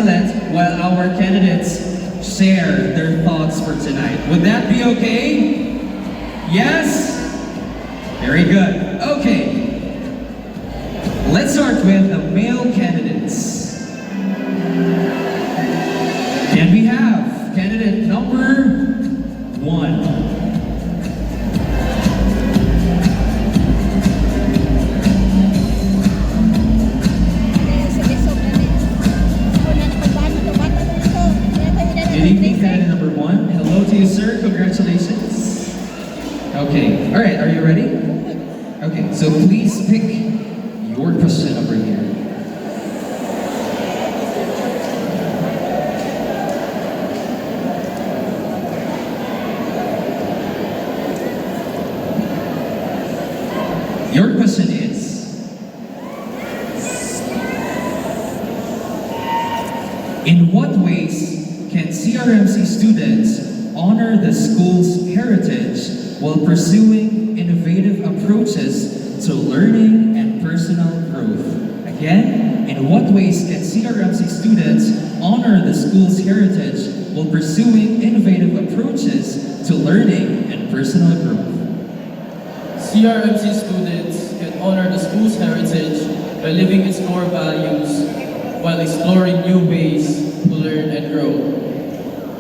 silent while our candidates share their thoughts for tonight. Would that be okay? Yes? Very good. Okay. Let's start with the male candidates. Can we have candidate number 1? Good evening, candidate number 1. Hello to you, sir. Congratulations. Okay. All right. Are you ready? Okay. So please pick your question over here. Your question is, in what ways can CRMC students honor the school's heritage while pursuing innovative approaches to learning and personal growth? Again, in what ways can CRMC students honor the school's heritage while pursuing innovative approaches to learning and personal growth? CRMC students can honor the school's heritage by living its core values while exploring new ways to learn and grow.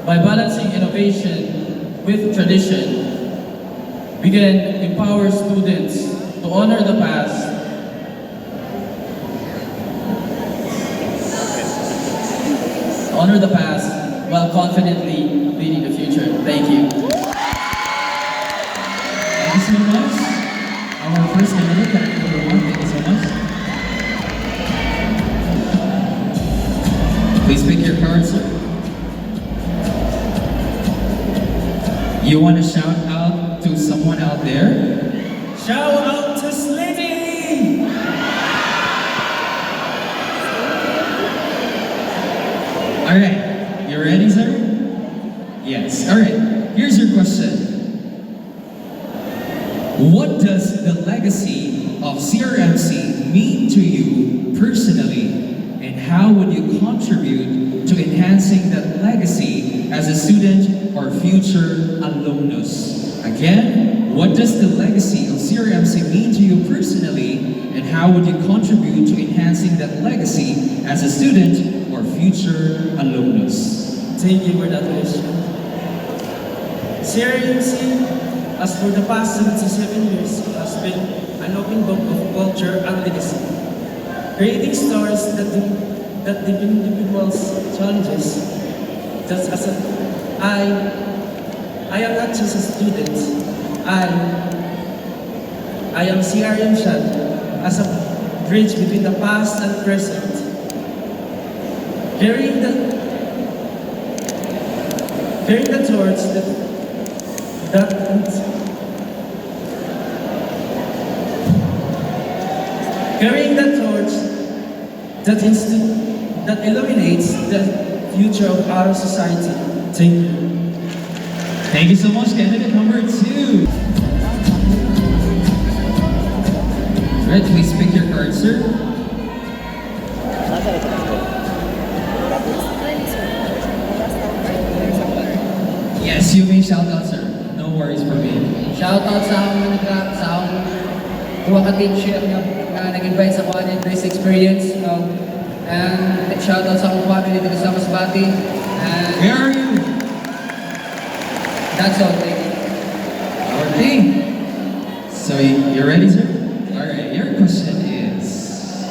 By balancing innovation with tradition, we can empower students to honor the past while confidently leading the future. Thank you. Thank you so much. Our first candidate, candidate number 1, thank you so much. Please pick your card, sir. You want to shout out to someone out there? Shout out to Slitty! Alright, you ready, sir? Yes. Alright, here's your question. What does the legacy of CRMC mean to you personally, and how would you contribute to enhancing that legacy as a student or future alumnus? Again, what does the legacy of CRMC mean to you personally, and how would you contribute to enhancing that legacy as a student or future alumnus? Thank you for that question. CRMC, as for the past 77 years, has been an open book of culture and legacy, creating stories that the individual's challenges. Just as I am not just a student. I am CRM Shad as a bridge between the past and present, carrying the torch that illuminates the future of our society. Thank you. Thank you so much, candidate number 2. Alright, please pick your card, sir. Yes, you may shout out, sir. No worries for me. Shoutout sa akong team-ship na nag-invite sa kuha ng Grace Experience. And shoutout sa akong family dito sa Masbate. And Where are you? that's all. Thank you. Okay. So, you ready, sir? Alright, your question is,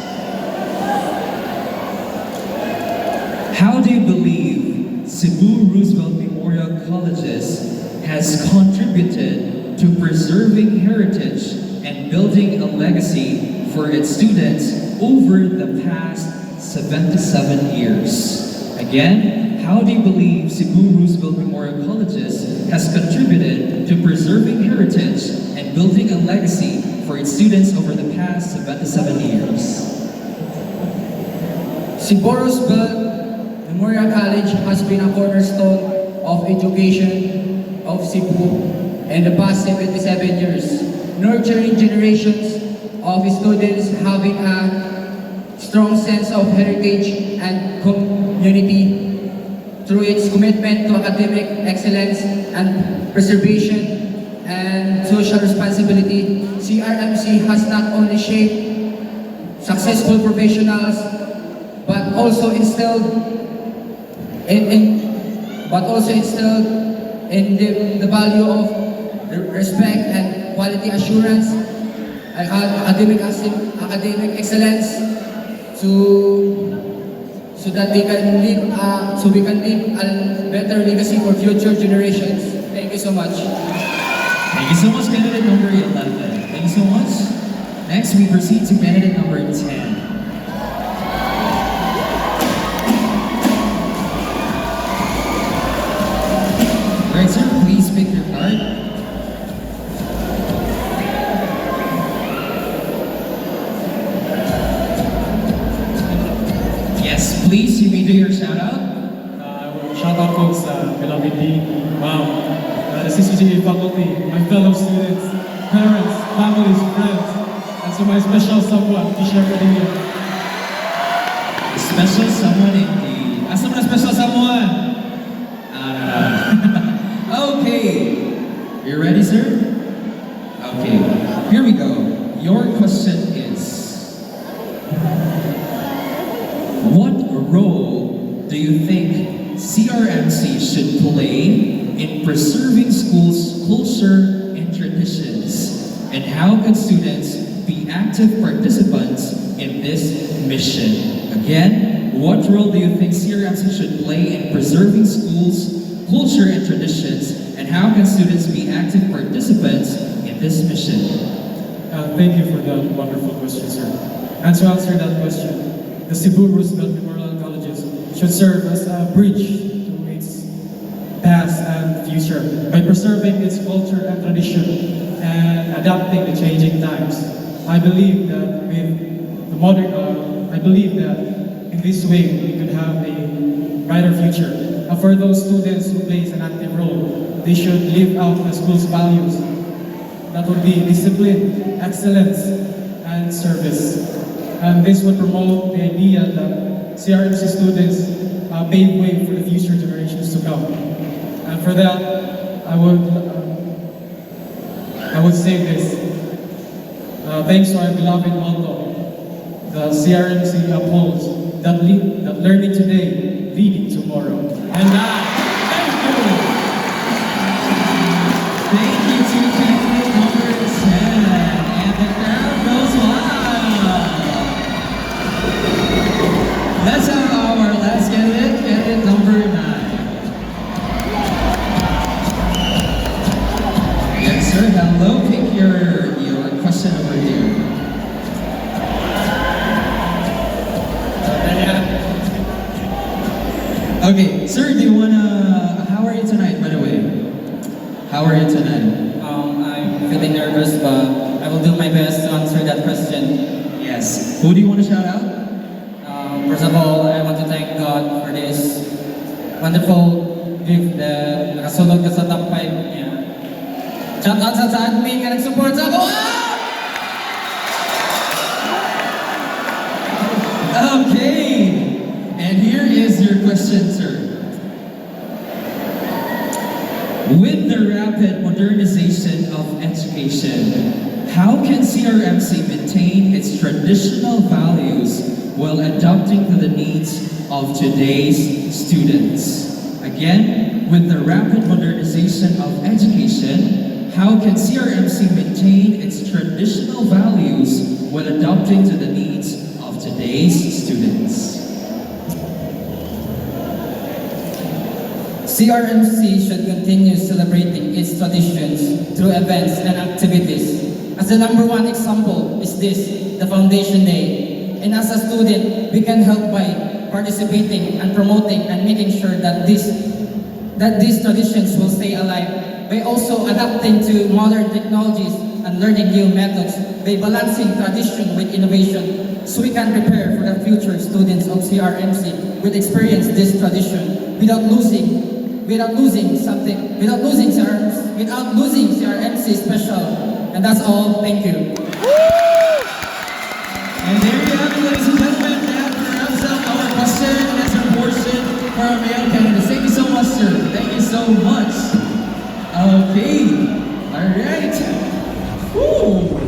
how do you believe Cebu Roosevelt Memorial Colleges has contributed to preserving heritage and building a legacy for its students over the past 77 years? Again, how do you believe Cebu Roosevelt Memorial Colleges has contributed to preserving heritage and building a legacy for its students over the past 77 years? Cebu Roosevelt Memorial College has been a cornerstone of education of Cebu in the past 77 years, nurturing generations of students having a strong sense of heritage and community through its commitment to academic excellence and preservation and social responsibility. CRMC has not only shaped successful professionals but also instilled in the value of respect and quality assurance, academic excellence, so that we can leave a better legacy for future generations. Thank you so much. Thank you so much, candidate number 11. Thank you so much. Next, we proceed to candidate number 10. Alright, sir, please pick your card. Yes, please, you may do your shout out. Shout out po sa beloved Dean, Ma'am, the CCGA faculty, my fellow students, parents, families, friends, and to my special someone, Tisha Padilla. Special someone indeed. Asa mo na special someone? Okay. You ready, sir? Okay. Here we go. Your question is, what role do you think CRMC should play in preserving schools' culture and traditions? And how can students be active participants in this mission? Again, what role do you think CRMC should play in preserving schools' culture and traditions? And how can students be active participants in this mission? Thank you for that wonderful question, sir. And to answer that question, the Cebu Roosevelt Memorial Colleges should serve as a bridge to its past and future by preserving its culture and tradition and adapting the changing times. I believe that in this way we could have a brighter future. And for those students who plays an active role, they should live out the school's values. That would be discipline, excellence, and service. And this would promote the idea that CRMC students pave way for the future generations to come. And for that, I would say this. Thanks to our beloved motto, the CRMC upholds that learning today, leading tomorrow. And thank you! Thank you to candidate number 10. And the crowd goes wild. Let's have our last candidate, candidate number 9. Yes, sir. Hello. Pick your question over here. Okay, sir, do you wanna, how are you tonight, by the way? How are you tonight? I'm feeling nervous, but I will do my best to answer that question. Yes. Who do you want to shout out? First of all, I want to thank God for this wonderful gift that nakasulog ka sa top 5 niya. Shout out sa admin ka nag-support sa ako! Okay. And here is your question, sir. With the rapid modernization of education, how can CRMC maintain its traditional values while adapting to the needs of today's students? Again, with the rapid modernization of education, how can CRMC maintain its traditional values while adapting to the needs of today's students? CRMC should continue celebrating its traditions through events and activities. As the number one example is this, the Foundation Day. And as a student, we can help by participating and promoting and making sure that these traditions will stay alive by also adapting to modern technologies and learning new methods by balancing tradition with innovation so we can prepare for the future students of CRMC will experience this tradition without losing CRMC special. And that's all. Thank you. And there you have it, ladies and gentlemen. That wraps up our question and answer portion for our male candidates. Thank you so much, sir. Thank you so much. Okay. All right. Woo.